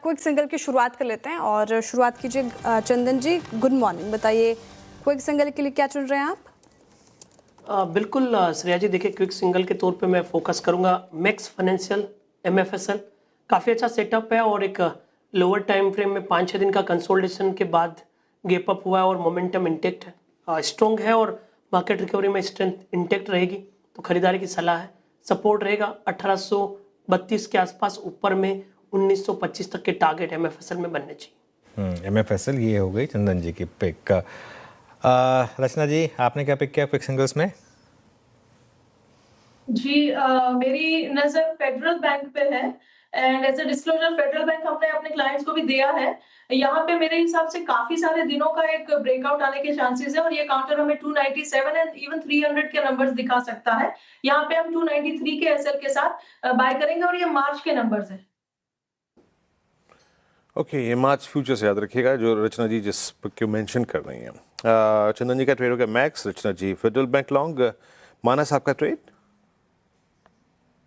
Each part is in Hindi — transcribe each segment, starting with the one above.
क्विक सिंगल की शुरुआत कर लेते हैं और शुरुआत कीजिए चंदन जी। गुड मॉर्निंग, बताइए क्विक सिंगल के लिए क्या चुन रहे हैं आप? बिल्कुल श्रेया जी, देखिए क्विक सिंगल के तौर पे मैं फोकस करूंगा मैक्स फाइनेंशियल MFSL। काफ़ी अच्छा सेटअप है और एक लोअर टाइम फ्रेम में 5-6 दिन का कंसोलिडेशन के बाद गैप अप हुआ है और मोमेंटम इंटेक्ट है, स्ट्रॉन्ग है और मार्केट रिकवरी में स्ट्रेंथ इंटेक्ट रहेगी, तो खरीदारी की सलाह है। सपोर्ट रहेगा 1832 के आसपास, ऊपर में 1925 तक के टारगेट MFSL में बनने चाहिए। MFSL ये हो गई चंदन जी की पिक। रचना जी, आपने क्या पिक किया क्विक सिंगल्स में? जी मेरी नजर फेडरल बैंक पे है and as a disclosure federal bank हमने अपने क्लाइंट्स को भी दिया है। यहाँ पे मेरे हिसाब से काफी सारे दिनों का एक ब्रेकआउट आने के चांसेस है और ये काउंटर हमें 297 एंड इवन 300 के नंबर्स दिखा सकता है। यहाँ पे हम 293 के एसएल के साथ बाय करेंगे और ये मार्च के नंबर्स है। ओके, ये मार्च फ्यूचर्स याद रखिएगा जो रचना जी जिस को मेंशन कर रही हैं। चंदन जी का ट्रेड हो गया मैक्स, रचना जी फेडरल बैंक लॉन्ग, मानस आपका ट्रेड?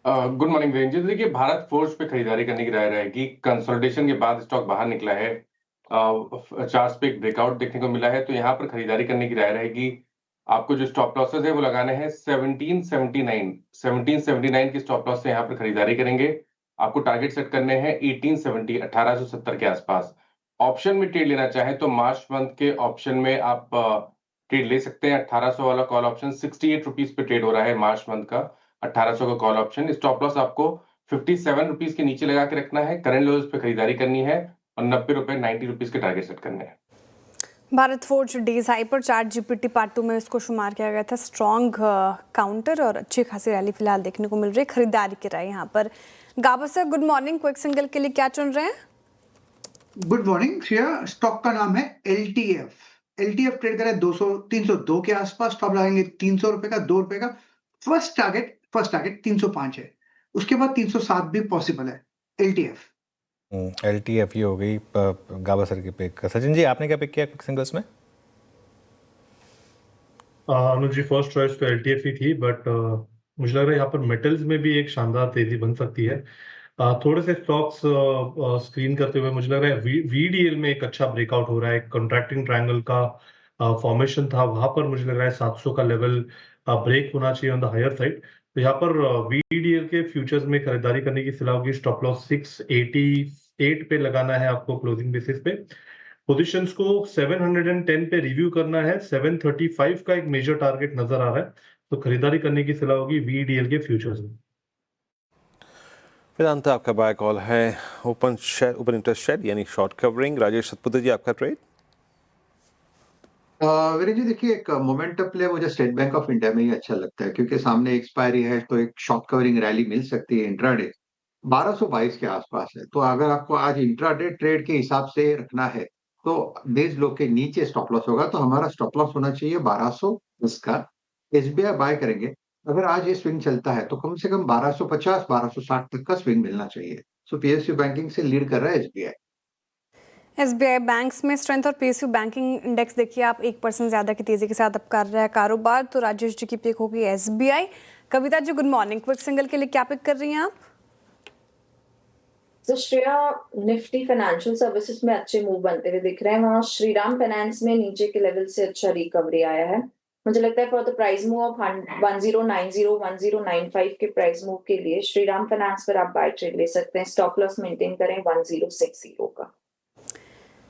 Good morning ranger. देखिए भारत फोर्ज पे खरीदारी करने की राय रहेगी। कंसोलिडेशन के बाद स्टॉक बाहर निकला है, चार्ट्स पे एक ब्रेकआउट देखने को मिला है, तो यहाँ पर खरीदारी करने की राय रहेगी। आपको जो स्टॉप लॉसेस है वो लगाने हैं 1779 के स्टॉप लॉस से यहाँ पर खरीदारी करेंगे। आपको टारगेट सेट करने हैं 1870 1870 के आसपास। ऑप्शन में ट्रेड लेना चाहे तो मार्च मंथ के ऑप्शन में आप ट्रेड ले सकते हैं। 1800 वाला कॉल ऑप्शन 68 रुपीज पे ट्रेड हो रहा है मार्च मंथ का। 1800 का कॉल ऑप्शन। स्टॉप लॉस आपको 57 रुपीज के नीचे लगा के रखना है। करंट लेवल्स पे खरीदारी करनी है और 90 रुपए 90 रुपीज के टारगेट सेट करने हैं। भारत फोर्ज डेज हाई पर चार्ट GPT पार्ट 2 में इसको शुमार किया गया था। स्ट्रॉन्ग काउंटर और अच्छी खासी रैली फिलहाल देखने को मिल रही है। खरीदारी की राय यहाँ पर। Gabba sir good morning, quick single के लिए क्या चुन रहे हैं? Good morning Shreya. स्टॉक का नाम है LTF ट्रेड करें 302 के आसपास। स्टॉप लगाएंगे 300 रुपए का, 2 रुपए का। फर्स्ट टारगेट 305 है, उसके बाद 307 भी पॉसिबल है। LTF ये हो गई गाबा सर की पिक। सचिन जी, आपने क्या पिक किया क्विक सिंगल्स में? अनुज जी, फर्स्ट चॉइस तो LTF ही थी, बट मुझे लग रहा है यहाँ पर मेटल्स में भी एक शानदार तेजी बन सकती है। थोड़े से स्टॉक्स स्क्रीन करते हुए मुझे लग रहा है VDL में एक अच्छा ब्रेकआउट हो रहा है। कंट्रैक्टिंग ट्रायंगल का फॉर्मेशन था, वहां पर मुझे लग रहा है 700 का लेवल ब्रेक होना चाहिए ऑन द हायर साइड। तो यहाँ पर VDL के फ्यूचर्स में खरीदारी करने की सलाह होगी। स्टॉप लॉस 688 पे लगाना है आपको क्लोजिंग बेसिस पे। पोजीशंस को 710 पे रिव्यू करना है। 735 का एक मेजर टारगेट नजर आ रहा है, तो खरीदारी करने की सलाह होगी VDL के फ्यूचर्स में। वेदांत आपका बाय कॉल है ओपन इंटरेस्ट शेयर यानी शॉर्ट कवरिंग। राजेश सतपुते जी आपका ट्रेड? वीरेंद्र जी, देखिए एक मोमेंटम प्ले मुझे स्टेट बैंक ऑफ इंडिया में ही अच्छा लगता है, क्योंकि सामने एक्सपायरी है तो एक शॉर्ट कवरिंग रैली मिल सकती है। इंट्राडे 1222 के आसपास है, तो अगर आपको आज इंट्राडे ट्रेड के हिसाब से रखना है तो बेस लो के नीचे स्टॉप लॉस होगा, तो हमारा स्टॉप लॉस होना चाहिए 1210 का। SBI बाय करेंगे। अगर आज ये स्विंग चलता है तो कम से कम 1250 1260 तक का स्विंग मिलना चाहिए। सो PSU बैंकिंग से लीड कर रहा है SBI बैंक्स में स्ट्रेंथ और PSU बैंकिंग इंडेक्स देखिए आप 1% ज्यादा की तेजी के साथ अब कर रहा है कारोबार। तो राजेश जी की पिक होगी SBI। Kavita ji good morning, quick single के लिए क्या पिक कर रही हैं आप? तो श्रेया, निफ्टी फाइनेंशियल सर्विसेज में अच्छे मूव बनते हुए दिख रहे हैं। वहाँ श्रीराम फाइनेंस में नीचे के लेवल से अच्छा रिकवरी आया है। मुझे लगता है for the price move of 1090 1095 के प्राइस मूव के लिए श्रीराम फाइनेंस पर आप बाय ट्रेड ले सकते हैं। स्टॉप लॉस मेंटेन करें 1060 का।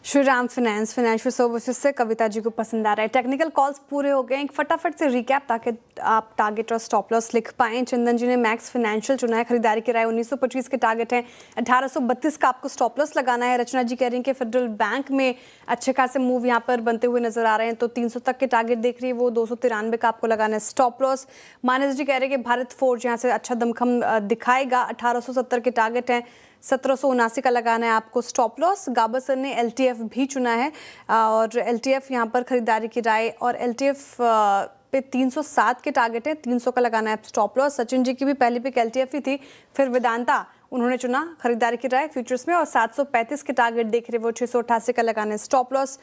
श्रीराम फाइनेंस फाइनेंशियल सर्विसेज से कविता जी को पसंद आ रहा है। टेक्निकल कॉल्स पूरे हो गए, एक फटाफट से रिकैप ताकि आप टारगेट और स्टॉप लॉस लिख पाएं। चंदन जी ने मैक्स फाइनेंशियल चुना है, खरीदारी की राय 1925 के टारगेट है, 1832 का आपको स्टॉप लॉस लगाना है। रचना जी कह रही हैं कि फेडरल बैंक में अच्छे खासे मूव यहाँ पर बनते हुए नजर आ रहे हैं, तो 300 तक के टारगेट देख रही है, वो 293 का आपको लगाना है स्टॉप लॉस। मानस जी कह रहे हैं कि भारत फोर्ज यहाँ से अच्छा दमखम दिखाएगा, 1870 के टारगेट हैं, 1779 का लगाना है आपको स्टॉप लॉस। गाबा सर ने LTF भी चुना है और LTF यहाँ पर खरीदारी की राय, और LTF पे 307 के टारगेट है, 300 का लगाना है स्टॉप लॉस। सचिन जी की भी पहली पिक LTF ही थी, फिर वेदांता उन्होंने चुना खरीदारी की राय फ्यूचर्स में और 735 के टारगेट देख रहे वो 688 का लगाने स्टॉप लॉस।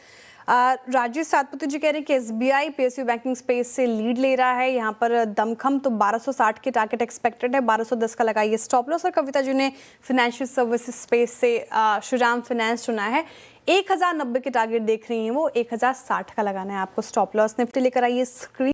राजेश सातपुती जी कह रहे हैं कि एसबीआई पीएसयू बैंकिंग स्पेस से लीड ले रहा है, यहाँ पर दमखम तो 1260 के टारगेट एक्सपेक्टेड है, 1210 का लगाइए स्टॉप लॉस। और कविता जी ने फाइनेंशियल सर्विसेज स्पेस से श्रीराम फाइनेंस चुना है, 1090 के टारगेट देख रही हैं वो, 1060 का लगाना है आपको स्टॉप लॉस। निफ्टी लेकर आइए स्क्रीन